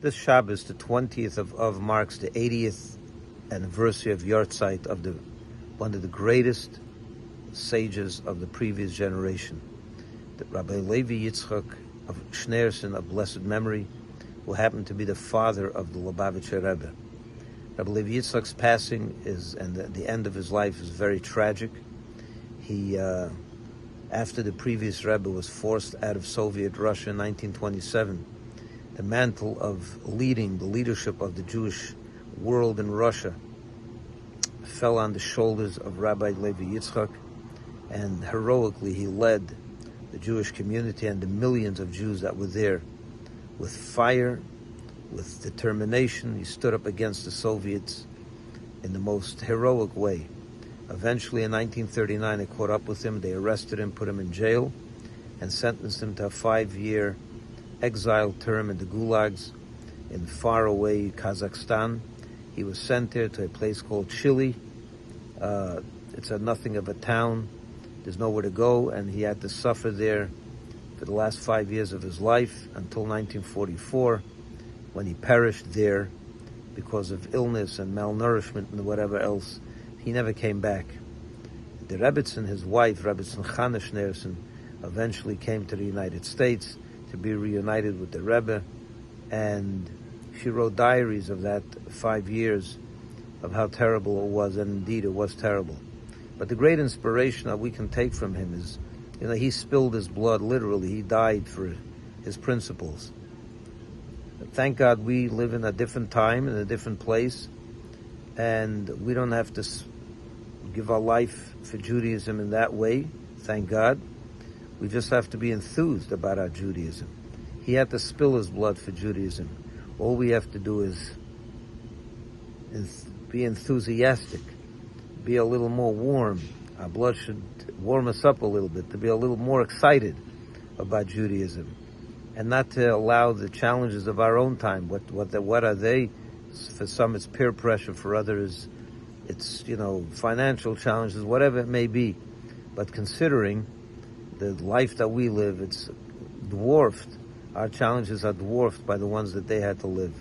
This Shabbos, the 20th of marks the 80th anniversary of Yortzeit of one of the greatest sages of the previous generation, the Rabbi Levi Yitzchak of Schneerson of blessed memory, who happened to be the father of the Lubavitcher Rebbe. Rabbi Levi Yitzchak's passing and the end of his life is very tragic. He, after the previous Rebbe was forced out of Soviet Russia in 1927, the mantle of leading the leadership of the Jewish world in Russia fell on the shoulders of Rabbi Levi Yitzchak, and heroically he led the Jewish community and the millions of Jews that were there with fire, with determination. He stood up against the Soviets in the most heroic way. Eventually in 1939 they caught up with him, they arrested him, put him in jail, and sentenced him to a 5-year exile term in the gulags in faraway Kazakhstan. He was sent there to a place called Chile. It's nothing of a town. There's nowhere to go, and he had to suffer there for the last 5 years of his life until 1944, when he perished there because of illness and malnourishment and whatever else. He never came back. The Rebbitzin, his wife, Rebbitzin Chana Schneerson, eventually came to the United States to be reunited with the Rebbe, and she wrote diaries of that 5 years of how terrible it was, and indeed it was terrible. But the great inspiration that we can take from him is, he spilled his blood, literally. He died for his principles. Thank God we live in a different time, in a different place, and we don't have to give our life for Judaism in that way, thank God. We just have to be enthused about our Judaism. He had to spill his blood for Judaism. All we have to do is be enthusiastic, be a little more warm. Our blood should warm us up a little bit, to be a little more excited about Judaism, and not to allow the challenges of our own time. What are they? For some it's peer pressure, for others it's financial challenges, whatever it may be. But considering the life that we live, it's dwarfed. Our challenges are dwarfed by the ones that they had to live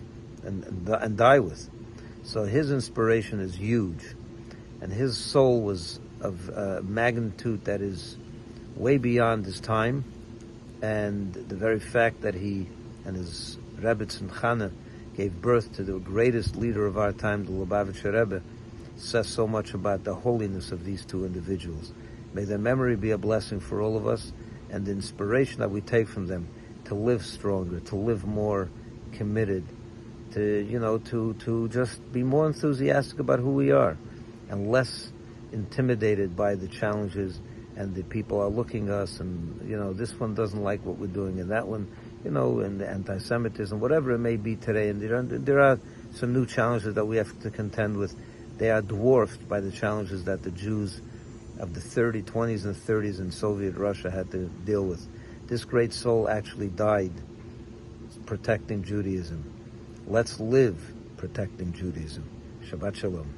and die with. So his inspiration is huge, and his soul was of magnitude that is way beyond his time. And the very fact that he and his Rebbitzin Chana gave birth to the greatest leader of our time, the Lubavitcher Rebbe, says so much about the holiness of these two individuals. May their memory be a blessing for all of us, and the inspiration that we take from them to live stronger, to live more committed, to just be more enthusiastic about who we are, and less intimidated by the challenges, and the people are looking at us, and this one doesn't like what we're doing, and that one, and the anti-Semitism, whatever it may be today. And there are some new challenges that we have to contend with. They are dwarfed by the challenges that the Jews of the 20s and 30s in Soviet Russia had to deal with. This great soul actually died protecting Judaism. Let's live protecting Judaism. Shabbat Shalom.